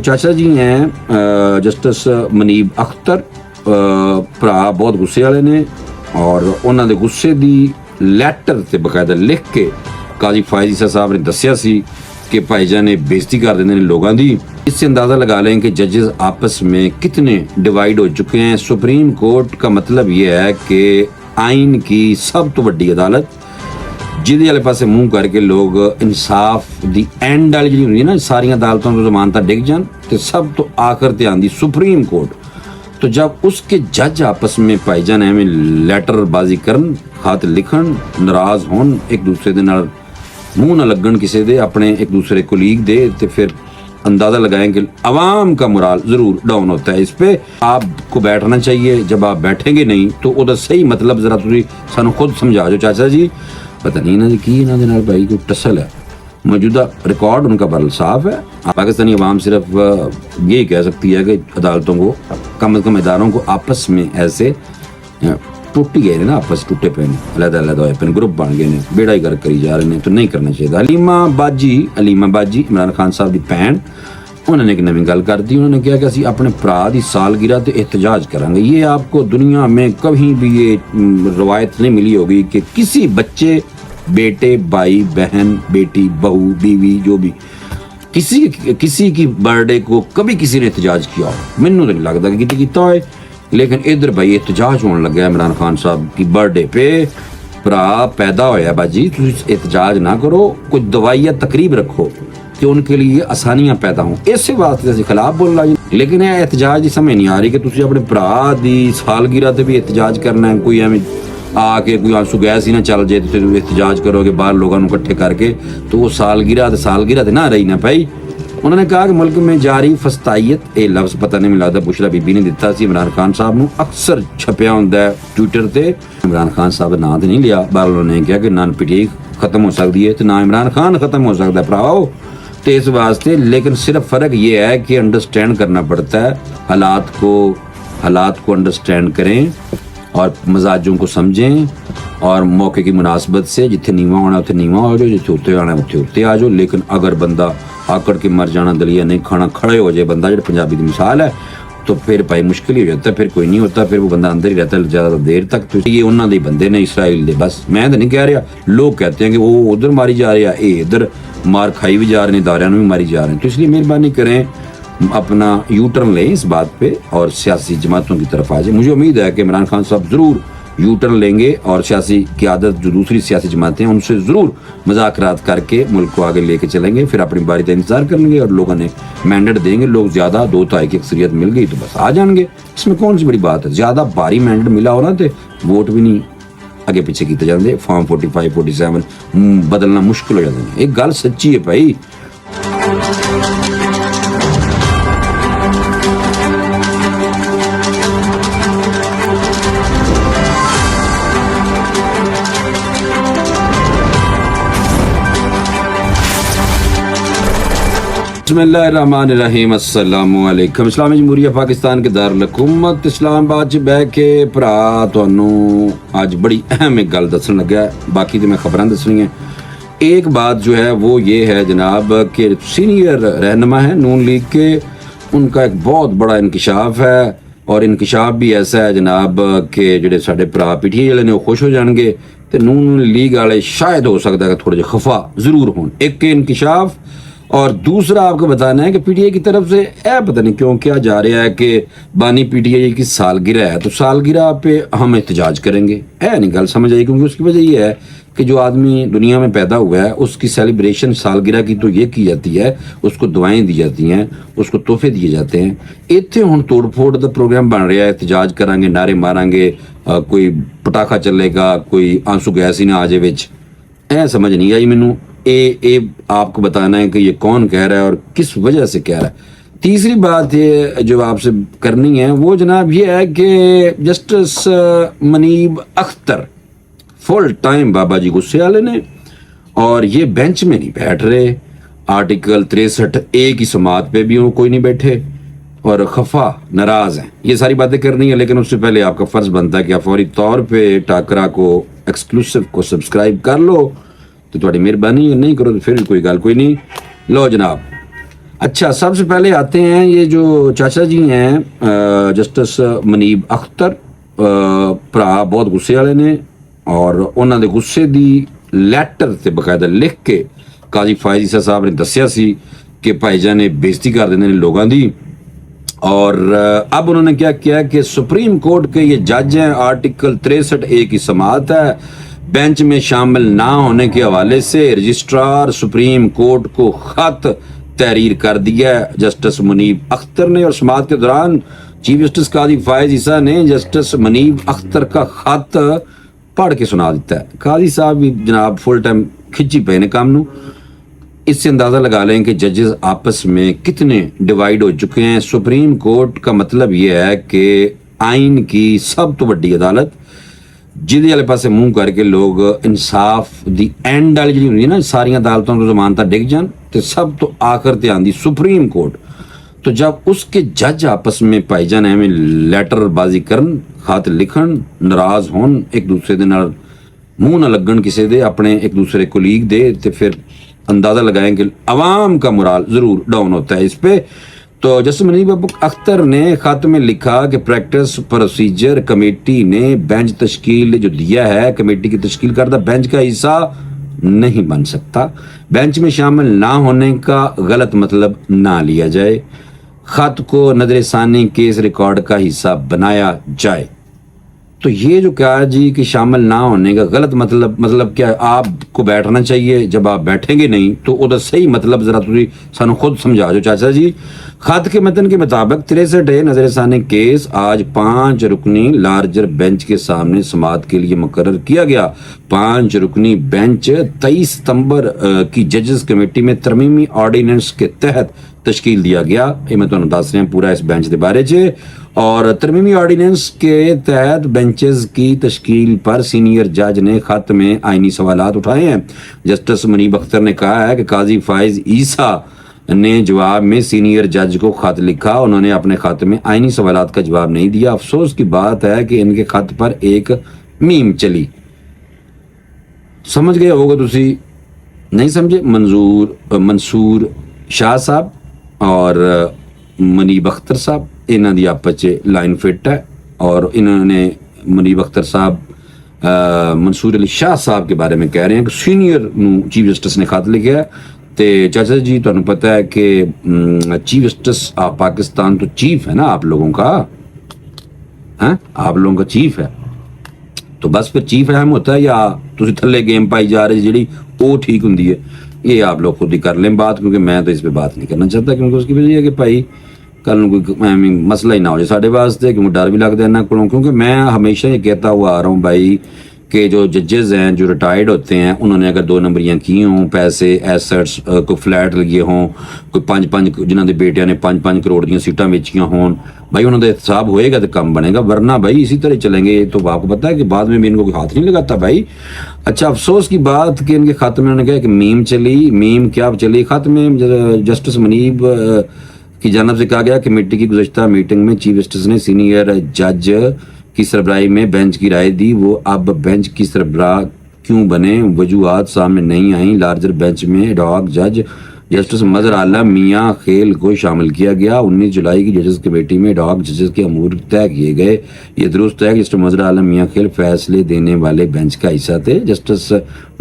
ਚਾਚਾ ਜੀ हैं ਜਸਟਿਸ ਮਨੀਬ ਅਖਤਰ, ਭਰਾ ਬਹੁਤ ਗੁੱਸੇ ਵਾਲੇ ਨੇ ਔਰ ਉਹਨਾਂ ਦੇ ਗੁੱਸੇ ਦੀ ਲੈਟਰ ਤੇ ਬਕਾਇਦਾ ਲਿਖ ਕੇ ਕਾਜ਼ੀ ਫਾਇਜ਼ ਈਸਾ ਸਾਹਿਬ ਨੇ ਦੱਸਿਆ ਸੀ कि भाईजान ने बेइज्जती कर देते हैं लोगों की। इससे अंदाज़ा लगा लें कि जजेस आपस में कितने डिवाइड हो चुके हैं। सुप्रीम कोर्ट का मतलब ये है कि आइन की सब तो वड्डी अदालत जिहदे वाले पासे मूँह करके लोग इंसाफ दी एंड वाली जी होंदी है ना, सारियां अदालतों तो जमानतां डिग जान तो सब तो आखिर ते आंदी सुप्रीम कोर्ट। तो जब उसके जज आपस में भाईजान एवें लैटरबाजी करन, खत लिखन, नाराज़ होन, एक दूसरे दे नाल मुँह न लगन किसी दे, अपने एक दूसरे कोलीग दे, तो फिर अंदाज़ा लगाएं कि अवाम का मोराल ज़रूर डाउन होता है। इस पे आपको बैठना चाहिए। जब आप बैठेंगे नहीं तो उसका सही मतलब ज़रा तुसी सानू खुद समझा जो चाचा जी। पता नहीं इन्होंने की इन्हों दे नाल भाई कोई टसल है। मौजूदा रिकॉर्ड उनका बल साफ है। पाकिस्तानी अवाम सिर्फ यही कह सकती है कि अदालतों को, कम से कम इदारों को आपस में ऐसे टूट गए ना, आपस टूटे पे ने, अलग अलग होए पे, ग्रुप बन गए ने, बेड़ा ही कर करी जा रहे हैं। तो नहीं करना चाहिए। अलीमा बाजी इमरान खान साहब की भैन, उन्होंने एक नवी गल कर दी। उन्होंने कहा कि असी अपने भरा की सालगिरह ते एहतजाज करांगे। ये आपको दुनिया में कहीं भी ये रवायत नहीं मिली होगी कि किसी बच्चे, बेटे, भाई, बहन, बेटी, बहू, बीवी, जो भी किसी की बर्थडे को कभी किसी ने एहतजाज किया हो। मैनू तो नहीं लगता कि कितना होए, लेकिन इधर भाई एहतजाज होने लगा इमरान खान साहब की बर्थडे पे। भरा पैदा होया बाजी, तुम एहतजाज ना करो, कोई दवाई या तकरीब रखो कि उनके लिए आसानियां पैदा हों। इस वास्ते असीं खिलाफ बोलना। लेकिन यह एहतजाज की समझ नहीं आ रही कि तुम अपने भरा की सालगिरह से भी एहतजाज करना है। कोई एवं आके कोई आंसू गैस ही ना चल जाए तो एहतजाज करोगे बाहर लोगों को इकट्ठे करके, तो वो सालगिरह ना रही ना भाई। उन्होंने कहा कि मुल्क में जारी फस्तायत, ये लफ्ज़ पता नहीं मिला बुशरा बीबी ने दिता सी इमरान खान साहब नूं, अक्सर छपया हुंदा है ट्विटर ते। इमरान खान साहब का नाम तो नहीं लिया, बार उन्होंने कहा कि ना पीटीआई खत्म हो सकती है तो ना इमरान खान खत्म हो सकता है भराओ। तो इस वास्ते लेकिन सिर्फ फ़र्क ये है कि अंडरस्टैंड करना पड़ता है, हालात को अंडरस्टैंड करें और मजाजों को समझें और मौके की मुनासबत से जिथे नीवा होना उत्थे नीवा हो जाओ, जिथे उत्ते आना उत्थे उत्ते आ जाओ। लेकिन अगर बंदा आकड़ के मर जाना, दलिया नहीं खाना, खड़े हो जाए बंदा, जो पंजाबी की मिसाल है, तो फिर भाई मुश्किल ही हो जाता है। फिर कोई नहीं होता, फिर वो बंदा अंदर ही रहता है ज़्यादा देर तक। तो ये उन्होंने बंदे ने इसराइल दे, बस मैं तो नहीं कह रहा। लोग कहते हैं कि वो उधर मारी जा रही है, ये इधर मार खाई भी जा रहे हैं, दारियां भी मारी जा रहे हैं। तो इसलिए मेहरबानी करें, अपना यू टर्न लें इस बात पे और सियासी जमातों की तरफ आ जाए। मुझे उम्मीद है कि इमरान खान साहब ज़रूर यू टर्न लेंगे और सियासी क़यादत जो दूसरी सियासी जमातें हैं उनसे ज़रूर मुज़ाकरात करके मुल्क को आगे लेके चलेंगे। फिर अपनी बारी का इंतज़ार करेंगे और लोगों ने मैंडेट देंगे। लोग ज़्यादा 2/3 की अक्सरियत मिल गई तो बस आ जाएंगे। इसमें कौन सी बड़ी बात है। ज़्यादा भारी मैंडेट मिला हो ना तो वोट भी नहीं अगे पीछे किए जाते, फॉर्म 45 47 बदलना मुश्किल हो जाते हैं। एक गल सच्ची है भाई। बिस्मिल्लाहिर्रहमानिर्रहीम, अस्सलामु अलैकुम। इस्लामी जमहूरिया पाकिस्तान के दारुल हुकूमत इस्लामाबाद च बह के भरा तुहानू अज बड़ी अहम एक गल दसन लगा। बाकी तो मैं खबरां दसनियां। एक बात जो है वो ये है जनाब कि सीनियर रहनुमा है नून लीग के, उनका एक बहुत बड़ा इंकशाफ है और इंकशाफ भी ऐसा है जनाब कि ਜਿਹੜੇ ਸਾਡੇ ਭਰਾ पीटीआई वाले ने वो खुश हो जाएंगे तो नून लीग वाले शायद हो सकता है कि थोड़े खफा ज़रूर हों। एक इंकशाफ और दूसरा आपको बताना है कि पीटीआई की तरफ से पता नहीं क्यों क्या जा रहा है कि बानी पीटीआई की सालगिरह है तो सालगिरह पे हम एहतजाज करेंगे। नहीं गल समझ आई, क्योंकि उसकी वजह ये है कि जो आदमी दुनिया में पैदा हुआ है उसकी सेलिब्रेशन सालगिरह की तो ये की जाती है, उसको दुआएं दी जाती हैं, उसको तोहफे दिए जाते हैं। इत्थे हुण तोड़ फोड़ का प्रोग्राम बन रहा है, एहतजाज करांगे, नारे मारांगे, कोई पटाखा चलेगा, कोई आंसू गैस ही ना आ जाए विच। समझ नहीं आई मैनू। ये आपको बताना है कि ये कौन कह रहा है और किस वजह से कह रहा है। तीसरी बात ये जो आपसे करनी है वो जनाब ये है कि justice Munib Akhtar full time बाबा जी गुस्से वाले ने और ये बेंच में नहीं बैठ रहे। आर्टिकल 63A की समात पे भी कोई नहीं बैठे और खफा नाराज हैं। ये सारी बातें करनी है, लेकिन उससे पहले आपका फर्ज बनता है कि आप फौरी तौर पे टाकरा को एक्सक्लूसिव को सब्सक्राइब कर लो। तो थोड़ी मेहरबानी, नहीं करो तो फिर कोई गल कोई नहीं। लो जनाब, اچھا، سب سے پہلے آتے ہیں یہ جو چاچا جی ہیں جسٹس منیب اختر ਭਰਾ ਬਹੁਤ ਗੁੱਸੇ ਵਾਲੇ ਨੇ ਔਰ ਉਹਨਾਂ ਦੇ ਗੁੱਸੇ ਦੀ ਲੈਟਰ ਤੇ ਬਕਾਇਦਾ ਲਿਖ ਕੇ ਕਾਜ਼ੀ ਫਾਇਜ਼ ਈਸਾ ਸਾਹਿਬ ਨੇ ਦੱਸਿਆ ਸੀ कि भाईजान ने बेइज्जती कर देने लोगों की। और अब उन्होंने क्या किया कि सुप्रीम कोर्ट के ये जज हैं, आर्टिकल 63A की समाअत है, बेंच में शामिल ना होने के हवाले से रजिस्ट्रार सुप्रीम कोर्ट को खत तहरीर कर दिया है जस्टिस मुनीब अख्तर ने। और समाअत के दौरान चीफ जस्टिस काजी फायज ईसा ने जस्टिस मुनीब अख्तर का खत पढ़ के सुना दिता है। काजी साहब भी जनाब फुल टाइम खिंची पे ने काम नू। इससे अंदाज़ा लगा लें कि जजेस आपस में कितने डिवाइड हो चुके हैं। सुप्रीम कोर्ट का मतलब ये है कि आइन की सब तो वड्डी अदालत जिहदे वाले पासे मूँह करके लोग इंसाफ दी एंड वाली जी होंदी ना, सारियां अदालतों तो जमानत डिग जान, तो सब तो आखिर ते आंदी सुप्रीम कोर्ट। तो जब उसके जज आपस में भाईजान एवें लैटरबाजी करन, खत लिखन, नाराज होन, एक दूसरे दे नाल मूँह ना लगन किसी दे, अपने एक दूसरे कोलीग दे, तो फिर अंदाज़ा लगाएं कि अवाम का मुराल ज़रूर डाउन होता है इस पे। तो जस्टिस मुनीब अख्तर ने ख़त में लिखा कि प्रैक्टिस प्रोसीजर कमेटी ने बेंच तश्कील जो दिया है, कमेटी की तश्कील करदा बेंच का हिस्सा नहीं बन सकता। बेंच में शामिल ना होने का गलत मतलब ना लिया जाए। ख़त को नजर सानी केस रिकॉर्ड का हिस्सा बनाया जाए। तो ये जो क्या है जी कि शामिल ना होने का गलत मतलब क्या, आपको बैठना चाहिए, जब आप बैठेंगे नहीं तो उधर सही मतलब ज़रा तुझे सानू खुद समझा दो चाचा जी। खत के मतन के मुताबिक 63 नजर सानी केस आज 5 रुकनी लार्जर बेंच के सामने समाअत के लिए मुकर्रर किया गया। 5 रुकनी बेंच 23 सितंबर की जजेस कमेटी में तरमीमी ऑर्डिनेंस के तहत तश्कील दिया गया। ये मैं तुहानू दस रहा पूरा इस बेंच के बारे च। और तरमीमी ऑर्डिनेंस के तहत बेंचेस की तश्कील पर सीनियर जज ने खत में आइनी सवालात उठाए हैं। जस्टिस मुनीब अख्तर ने कहा है कि काजी फायज ईसा ने जवाब में सीनियर जज को खत लिखा, उन्होंने अपने खत में आइनी सवालात का जवाब नहीं दिया। अफसोस की बात है कि इनके खत पर एक मीम चली, समझ गए होगा तुसी, नहीं समझे? मंसूर शाह साहब और मुनीब अख्तर साहब, इन्हों की आपस लाइन फिट है। और इन्होंने मुनीब अख्तर साहब मंसूर अली शाह साहब के बारे में कह रहे हैं कि सीनियर चीफ जस्टिस ने खत लिखा है। तो चाचा जी तुहानू पता है कि चीफ जस्टिस ऑफ पाकिस्तान तो चीफ है ना आप लोगों का, हैं? आप लोगों का चीफ है, तो बस फिर चीफ अहम होता है या तुसी थल्ले गेम पाई जा रहे जी वो ठीक होंगी है? ये आप लोग खुद ही कर लें बात, क्योंकि मैं तो इस पर बात नहीं करना चाहता। क्योंकि उसकी वजह है कि भाई कल कोई मसला ही ना हो जाए साढ़े वास्ते, क्योंकि डर भी लगता है ना को। क्योंकि मैं हमेशा ये कहता हुआ आ रहा हूँ भाई कि जो जजेस हैं जो रिटायर्ड होते हैं, उन्होंने अगर 2 नंबरियाँ की हों, पैसे एसेट्स कोई फ्लैट लगे हों, कोई 5 जिन्होंने बेटिया ने 5 करोड़ दी सीटां बेचियां हों, भाई उन्होंने हिसाब होएगा तो कम बनेगा, वरना भाई इसी तरह चलेंगे। तो आपको पता है कि बाद में भी इनको कोई हाथ नहीं लगाता भाई। अच्छा, अफसोस की बात कि इनके खत में उन्होंने कहा कि मीम चली। मीम क्या चली? खत में जस्टिस मुनीब की जानब से कहा गया कमेटी की गुज़श्ता मीटिंग में चीफ जस्टिस ने सीनियर जज की सरबराही में बेंच की राय दी। वो अब बेंच की सरबराह क्यों बने, वजूहात सामने नहीं आई। लार्जर बेंच में एडहॉक जज जस्टिस मजहर आलम मियाँ खेल को शामिल किया गया। 19 जुलाई की जजेस कमेटी में एडहॉक जजेस के अमूर तय किए गए। ये दुरुस्त है कि जस्टिस मजहर आलम मियाँ खेल फैसले देने वाले बेंच का हिस्सा थे। जस्टिस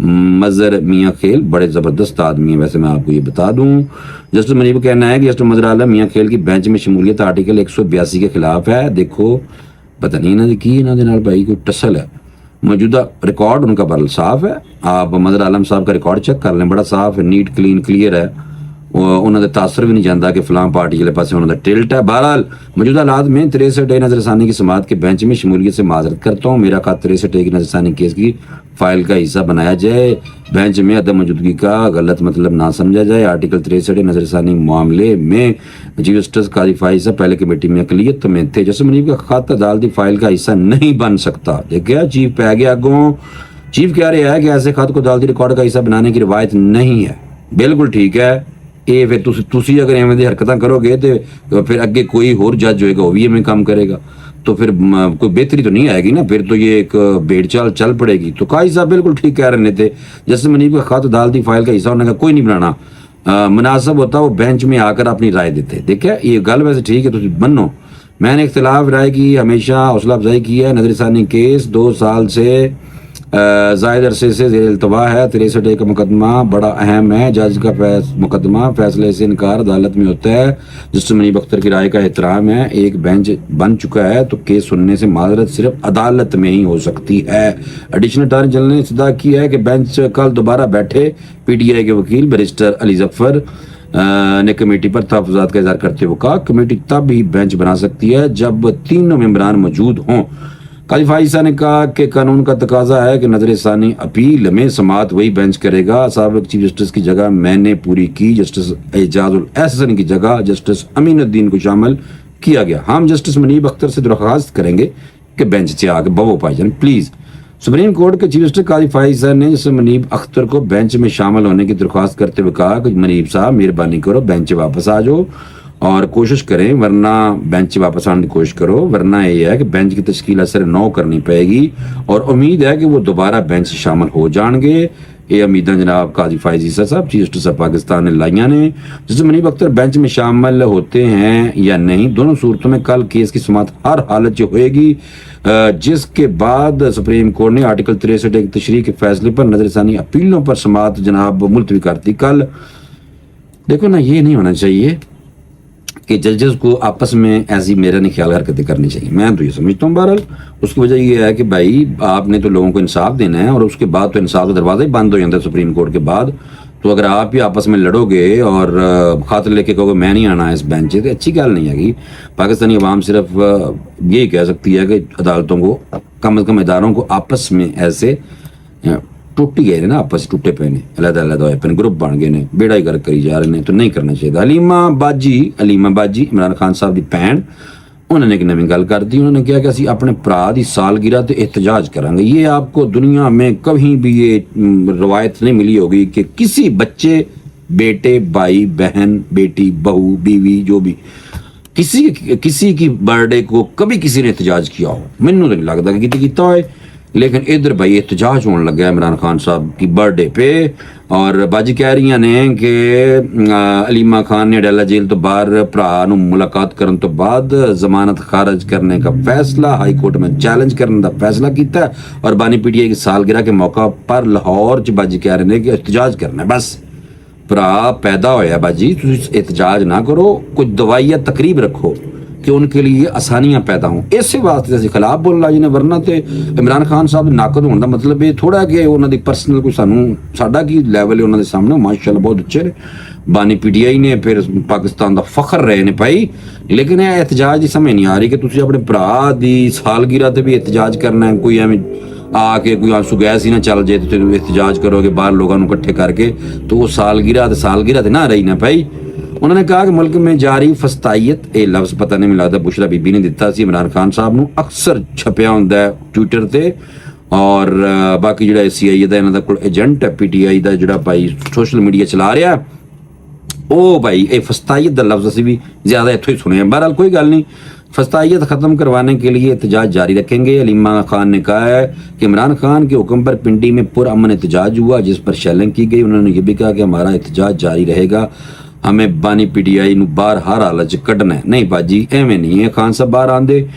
मजहर मियाँ खेल बड़े ज़बरदस्त आदमी है, वैसे मैं आपको ये बता दूँ। जस्टिस मुनीब का कहना है कि जस्टिस मजहर आलम मियाँ खेल की बेंच में शमूलियत आर्टिकल 182 के खिलाफ है। देखो पता नहीं इन्होंने की इन्होंने नाल भाई कोई टसल है। मौजूदा रिकॉर्ड उनका बड़ा साफ है, आप मजहर आलम साहब का रिकॉर्ड चेक कर लें, बड़ा साफ है, नीट क्लीन क्लीयर है। उन्होंने तासर भी नहीं जाता कि फलां पार्टी वाले पास उन्होंने टिल्ट है। बहरहाल मौजूदा हालात में 63 नजरसानी की समाअत के बेंच में शमूलियत से माजरत करता हूँ। मेरा खत 63 की नजरसानी केस की फाइल का हिस्सा बनाया जाए। बेंच में अदम मौजूदगी का गलत मतलब ना समझा जाए। आर्टिकल 63 नजरसानी मामले में चीफ जस्टिस काजी फायज साहब पहले कमेटी में अकलियत में थे। जस्टिस मुनीब का खत अदालती फाइल का हिस्सा नहीं बन सकता। देखिए चीफ पै गया अगों, चीफ कह रहा है कि ऐसे खत को अदालती रिकॉर्ड का हिस्सा बनाने की रिवायत नहीं है। बिल्कुल ठीक है, ये फिर तुसी अगर एवं दी हरकतां करोगे तो फिर अगे कोई होर जज होएगा वो भी एवं काम करेगा, तो फिर कोई बेहतरी तो नहीं आएगी ना, फिर तो ये एक भेड़ चाल चल पड़ेगी। तो काजी साहब बिल्कुल ठीक कह रहे थे। जस्टिस मुनीब का खत अदालती फाइल का हिस्सा होने का कोई नहीं बनाना। मुनासिब होता वो बेंच में आकर अपनी राय देते। देखिए ये गल वैसे ठीक है, तुम मनो, मैंने इख्तिलाफ राय की, हमेशा हौसला अफजाई की है। नजरसानी केस 2 साल से जायद अरसे से ज़ेर इल्तवा है। 63A का मुकदमा बड़ा अहम है। जज का मुकदमा फैसले से इनकार अदालत में होता है। जस्टिस मुनीब अख्तर की राय का एहतराम है। एक बेंच बन चुका है तो केस सुनने से माजरत सिर्फ अदालत में ही हो सकती है। एडिशनल अटॉर्नी जनरल ने इस्तदा किया है कि बेंच कल दोबारा बैठे। PTI के वकील बैरिस्टर अली जफर ने कमेटी पर तहफ़्फ़ुज़ात का इज़हार करते हुए कहा कमेटी तब ही बेंच बना सकती है जब तीनों मेंबरान मौजूद हों। काजी फाइज़ ने कहा कि कानून का तकाजा है कि नजरसानी अपील में समाअत वही बेंच करेगा। साबिक़ चीफ जस्टिस की जगह मैंने पूरी की। जस्टिस एजाजुल एहसन की जगह जस्टिस अमीनुद्दीन को शामिल किया गया। हम जस्टिस मुनीब अख्तर से दरख्वास्त करेंगे कि बेंच से आके बवो भाईजान प्लीज़। सुप्रीम कोर्ट के चीफ जस्टिस काजी फाइज़ ने जस्टिस मुनीब अख्तर को बेंच में शामिल होने की दरख्वास्त करते हुए कहा कि मुनीब साहब मेहरबानी करो बेंच वापस आ जाओ और कोशिश करें, वरना बेंच वापस आने की कोशिश करो, वरना ये है कि बेंच की तश्कील असर 9 करनी पड़ेगी और उम्मीद है कि वो दोबारा बेंच से शामिल हो जाएंगे। ये उम्मीदें जनाब काजी फाइज़ साहब चीफ जस्टिस ऑफ पाकिस्तान ने लाइया ने। जस्टिस मुनीब अख्तर बेंच में शामिल होते हैं या नहीं, दोनों सूरतों में कल केस की समाअत हर हालत जो होएगी, जिसके बाद सुप्रीम कोर्ट ने आर्टिकल 63 की तशरीह के फैसले पर नजरसानी अपीलों पर समाअत जनाब मुलतवी करती। कल देखो ना, ये नहीं होना चाहिए कि जजेस को आपस में ऐसी मेरा नहीं ख्याल हरकतें करनी चाहिए। मैं तो ये समझता हूँ बहरहाल उसकी वजह ये है कि भाई आपने तो लोगों को इंसाफ देना है और उसके बाद तो इंसाफ का दरवाज़ा ही बंद हो जाता है सुप्रीम कोर्ट के बाद। तो अगर आप ही आपस में लड़ोगे और खातिर लेके कहोगे मैं नहीं आना इस बेंच से, तो अच्छी गल नहीं है। पाकिस्तानी अवाम सिर्फ यही कह सकती है कि अदालतों को कम अज़ कम इदारों को आपस में ऐसे टुट गए ने ना, आपस टुटे पे ने, अलग अलग होए पे, ग्रुप बन गए ने, बेड़ा ही गर्क करी जा रहे हैं, तो नहीं करना चाहिए। अलीमा बाजी इमरान खान साहब की भैन, उन्होंने एक नवी गल कर दी। उन्होंने कहा कि असी अपने भरा की सालगिरह ते एहतजाज करांगे। ये आपको दुनिया में कहीं भी ये रवायत नहीं मिली होगी कि किसी बच्चे, बेटे, भाई, बहन, बेटी, बहू, बीवी, जो भी किसी की बर्थडे को कभी किसी ने एहतजाज किया हो। मैनू तो नहीं लगता कि किता होए, लेकिन इधर भाई एहतजाज होने लगा इमरान खान साहब की बर्थडे पे। और बाजी कह रही ने कि अलीमा खान ने अडाला जेल तो बाहर भरा नूं मुलाकात करने तो बाद जमानत खारिज करने का फैसला हाई कोर्ट में चैलेंज करने का फैसला किया। और बानी PTI की सालगिरह के मौका पर लाहौर च बाजी कह रहे हैं कि एहतजाज करना है। बस भरा पैदा होया बाजी, तुम एहतजाज ना करो, कोई दवाई या तकरीब रखो कि उनके लिए आसानियां पैदा हों। इस वास्ते असं खिलाफ बोलना जी ने, वरना तो इमरान खान साहब नाकद होने का मतलब ये थोड़ा कि उन्होंने परसनल कोई सानू साडा की लैवल है उन्होंने सामने माशाअल्लाह बहुत अच्छे ने। बानी PTI ने फिर पाकिस्तान का फखर रहे ने भाई, लेकिन यह एहतजाज की समझ नहीं आ रही कि तुम अपने भरा की सालगिरह से भी एहतजाज करना है। कोई एवं आके कोई आंसू गैस ही ना चल जाए तो एहतजाज करोगे बाहर लोगों को इकट्ठे करके, तो वो सालगिरह ना रही ना भाई। उन्होंने कहा कि मुल्क में जारी फस्तायत, ये लफ्ज पता नहीं मिला था बुशरा बीबी ने दिता सी इमरान खान साहब नूं, अक्सर छपया हुंदा है ट्विटर ते। और बाकी जिहड़ा CI दा इन्हां दा कोल एजेंट है PTI दा जिहड़ा भाई सोशल मीडिया चला रहा है, ओ भाई ये फस्तायत दा लफ्ज असीं भी ज्यादा इत्थों ही सुने। बहरहाल कोई गल नहीं, फस्तायत खत्म करवाने के लिए एहतजाज जारी रखेंगे। अलीमा खान ने कहा है कि इमरान खान के हुक्म पर पिंडी में पुरअमन एहतजाज हुआ जिस पर शेलिंग की गई। उन्होंने ये भी कहा कि हमारा एहतजाज जारी रहेगा, हमें बानी PTI नूं बाहर हर हालत च कड्ढना है। नहीं बाजी एवें नहीं है, खान साहब बाहर आंदे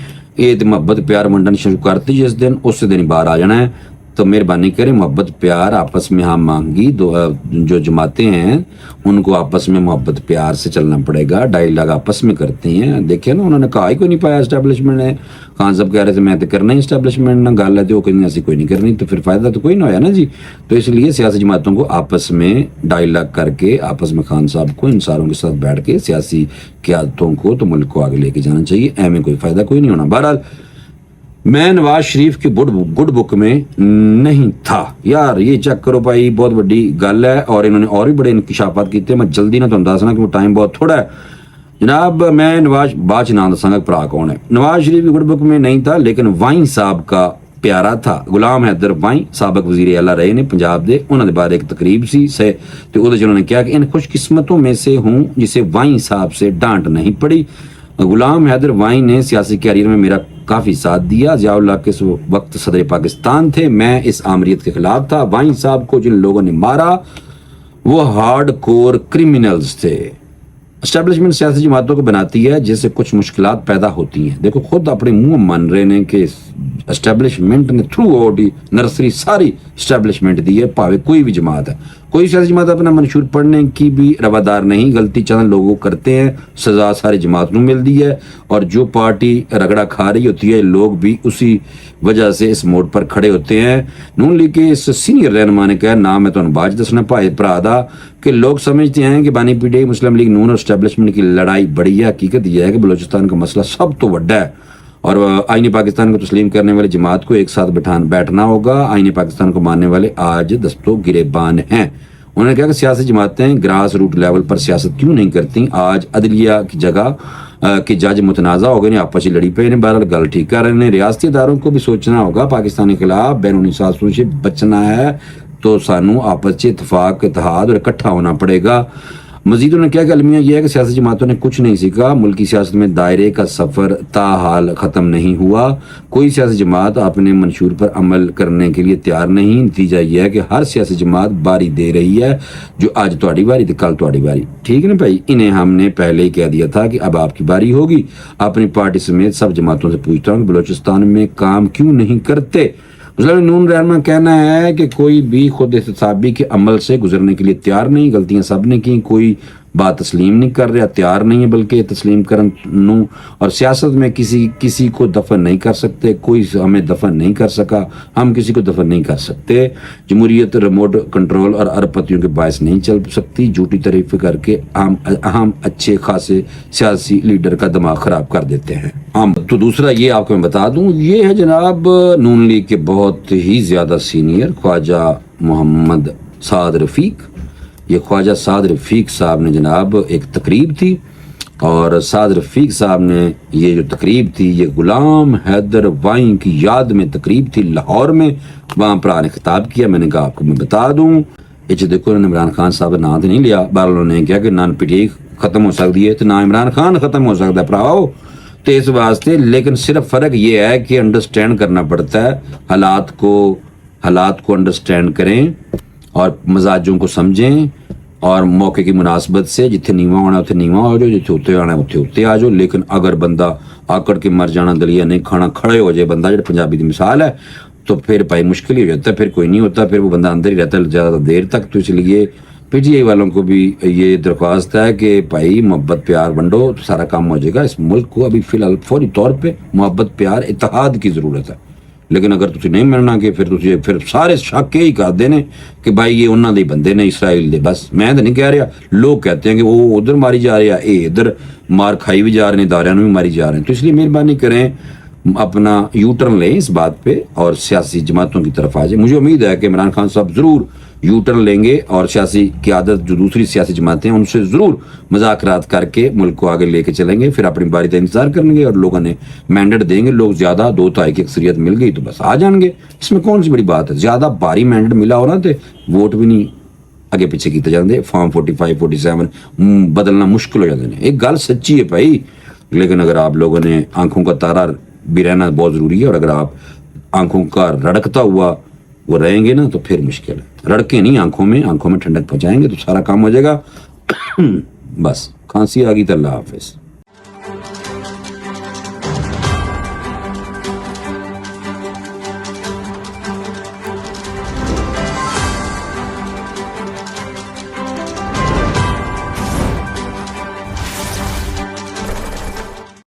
ये तो मुहब्बत प्यार वंडन शुरू करती जिस दिन, उस दिन ही बाहर आ जाना है। तो मेहरबानी करें, मोहब्बत प्यार आपस में हम मांगी जो जमातें हैं उनको आपस में मोहब्बत प्यार से चलना पड़ेगा। डायलॉग आपस में करती हैं। देखिए ना, उन्होंने कहा ही कोई नहीं पाया इस्टेब्लिशमेंट ने। खान साहब कह रहे थे मैं तो करना ही इस्टेब्लिशमेंट ना गल है, तो कहते ऐसी कोई नहीं करनी, तो फिर फायदा तो कोई ना होया ना जी। तो इसलिए सियासी जमातों को आपस में डायलॉग करके आपस में खान साहब को इन सारों के साथ बैठ के सियासी क़यादतों को तो मुल्क को आगे लेके जाना चाहिए। ऐमें कोई फायदा कोई नहीं होना। बहरहाल मैं नवाज शरीफ की गुड बुक में नहीं था यार, ये चेक करो भाई, बहुत बड़ी गल है। और इन्होंने और भी बड़े इंकशाफात किए, मैं जल्दी ना तुहानू दसना क्योंकि टाइम बहुत थोड़ा है जनाब। मैं नवाज बाद च नाम दसांगा भरा कौन है। नवाज शरीफ की गुड बुक में नहीं था, लेकिन वाइन साहब का प्यारा था। गुलाम हैदर वाइन साबिक वजीर आला रहे ने पंजाब दे, उन्होंने बारे एक तकरीब सी से तो उन्होंने कहा कि इन खुशकिस्मतों में से हूँ जिसे वाइन साहब से डांट नहीं पड़ी। गुलाम हैदर वाइन ने सियासी कैरियर में मेरा काफ़ी साथ दिया। ज़ियाउल हक इस वक्त सदर पाकिस्तान थे, मैं इस आमरीत के खिलाफ था। वाइन साहब को जिन लोगों ने मारा وہ ہارڈ کور کرمنلز تھے. اسٹیبلشمنٹ سیاسی جماعتوں کو بناتی ہے جس سے کچھ مشکلات پیدا ہوتی ہیں. دیکھو خود اپنے منہ مان رہے ہیں کہ اسٹیبلشمنٹ نے تھرو آؤٹ نرسری ساری اسٹیبلشمنٹ دی ہے, پاوے کوئی بھی جماعت ہے. کوئی سیاسی جماعت اپنا منشور پڑھنے کی بھی روادار نہیں. غلطی چند لوگوں کرتے ہیں, سزا ساری جماعت نوں ملتی ہے, اور جو پارٹی رگڑا کھا رہی ہوتی ہے لوگ بھی اسی وجہ سے اس موڑ پر کھڑے ہوتے ہیں. نون لیگ کے اس سینئر رہنما نے کہا, نام ہے تو باج دسنا پائے پرادا, کہ لوگ سمجھتے ہیں کہ بانی P T I Muslim league نون اور اسٹیبلشمنٹ کی لڑائی بڑی ہے. حقیقت یہ ہے کہ بلوچستان کا مسئلہ سب تو بڑا ہے, اور آئین پاکستان کو تسلیم کرنے والے جماعت کو ایک ساتھ بیٹھنا ہوگا. آئین پاکستان کو ماننے والے آج دستوں گریبان ہیں. انہوں نے کہا کہ سیاسی جماعتیں گراس روٹ لیول پر سیاست کیوں نہیں کرتی. آج عدلیہ کی جگہ کہ جج متنازع ہو گئے ہیں, آپس لڑی پہ, بہرحال گل ٹھیک کر رہے ہیں. ریاستی اداروں کو بھی سوچنا ہوگا, پاکستان کے خلاف بیرونی سازشوں سے بچنا ہے تو سانو آپس اتفاق اتحاد اور اکٹھا ہونا پڑے گا. مزید انہوں نے کہا کہ المیہ یہ ہے کہ سیاسی جماعتوں نے کچھ نہیں سیکھا. ملکی سیاست میں دائرے کا سفر تاحال ختم نہیں ہوا. کوئی سیاسی جماعت اپنے منشور پر عمل کرنے کے لیے تیار نہیں. نتیجہ یہ ہے کہ ہر سیاسی جماعت باری دے رہی ہے, جو آج تہاڈی باری تو کل تہاڈی باری. ٹھیک ہے نا بھائی, انہیں ہم نے پہلے ہی کہہ دیا تھا کہ اب آپ کی باری ہوگی. اپنی پارٹی سمیت سب جماعتوں سے پوچھتا ہوں کہ بلوچستان میں کام کیوں نہیں کرتے. مسلم نون رہنما کہنا ہے کہ کوئی بھی خود احتسابی کے عمل سے گزرنے کے لیے تیار نہیں. غلطیاں سب نے کی, کوئی بات تسلیم نہیں کر رہا, تیار نہیں ہے بلکہ تسلیم کرنوں. اور سیاست میں کسی کو دفن نہیں کر سکتے. کوئی ہمیں دفن نہیں کر سکا, ہم کسی کو دفن نہیں کر سکتے. جمہوریت ریموٹ کنٹرول اور اربپتیوں کے باعث نہیں چل سکتی. جھوٹی تعریف کر کے ہم اچھے خاصے سیاسی لیڈر کا دماغ خراب کر دیتے ہیں. تو دوسرا یہ آپ کو میں بتا دوں, یہ ہے جناب نون لیگ کے بہت ہی زیادہ سینئر خواجہ محمد سعد رفیق. یہ خواجہ سعد رفیق صاحب نے جناب ایک تقریب تھی, اور سعد رفیق صاحب نے یہ جو تقریب تھی یہ غلام حیدر وائیں کی یاد میں تقریب تھی لاہور میں. وہاں پر آنے خطاب کیا. میں نے کہا آپ کو میں بتا دوں, یہ دیکھو انہوں نے عمران خان صاحب کا نام تو نہیں لیا, بہرحال انہوں نے کہا کہ نان پی ٹی آئی ختم ہو سکتی ہے تو نہ عمران خان ختم ہو سکتا ہے پراؤ, تو اس واسطے. لیکن صرف فرق یہ ہے کہ انڈرسٹینڈ کرنا پڑتا ہے, حالات کو انڈرسٹینڈ کریں اور مزاجوں کو سمجھیں, اور موقع کی مناسبت سے جتنے نیواں ہونا اتنے نیواں ہو جاؤ, جتنے اتنے آنا اتنے اتنے آ جاؤ. لیکن اگر بندہ آکڑ کے مر جانا دلیا نہیں کھانا کھڑے ہو جائے بندہ, جو پنجابی کی مثال ہے, تو پھر بھائی مشکل ہی ہو جاتا ہے, پھر کوئی نہیں ہوتا, پھر وہ بندہ اندر ہی رہتا ہے زیادہ دیر تک. تو اس لیے پی ٹی آئی والوں کو بھی یہ درخواست ہے کہ بھائی محبت پیار بنڈو تو سارا کام ہو جائے گا. اس ملک کو ابھی فی الحال فوری طور پہ محبت پیار اتحاد کی ضرورت ہے. لیکن اگر تسی نہیں ملنا کہ پھر سارے شک یہی کر دینے کہ بھائی یہ انہوں دے بندے نے اسرائیل دے. بس میں تو نہیں کہہ رہا, لوگ کہتے ہیں کہ وہ ادھر ماری جا رہے ہیں, اے ادھر مار کھائی بھی جا رہے ہیں, داریاں بھی ماری جا رہے ہیں. تو اس لیے مہربانی کریں اپنا یو ٹرن لیں اس بات پہ اور سیاسی جماعتوں کی طرف آ جائیں. مجھے امید ہے کہ عمران خان صاحب ضرور یو ٹرن لیں گے, اور سیاسی قیادت جو دوسری سیاسی جماعتیں ہیں ان سے ضرور مذاکرات کر کے ملک کو آگے لے کے چلیں گے. پھر اپنی باری کا انتظار کریں گے, اور لوگوں نے مینڈیٹ دیں گے. لوگ زیادہ 2/3 کی اکثریت مل گئی تو بس آ جان گے. اس میں کون سی بڑی بات ہے, زیادہ بھاری مینڈیٹ ملا ہو نا تو ووٹ بھی نہیں اگے پیچھے کیتے جاندے, فارم 45 47 بدلنا مشکل ہو جاتے ہیں. ایک گل سچی ہے بھائی, لیکن اگر آپ لوگوں نے آنکھوں کا تارا بھی رہنا بہت ضروری ہے, اور اگر آپ آنکھوں کا رڑکتا ہوا وہ رہیں گے نا تو پھر مشکل ہے. رڑکے نہیں آنکھوں میں ٹھنڈک پہنچائیں گے تو سارا کام ہو جائے گا. بس کھانسی آ گئی تو اللہ حافظ.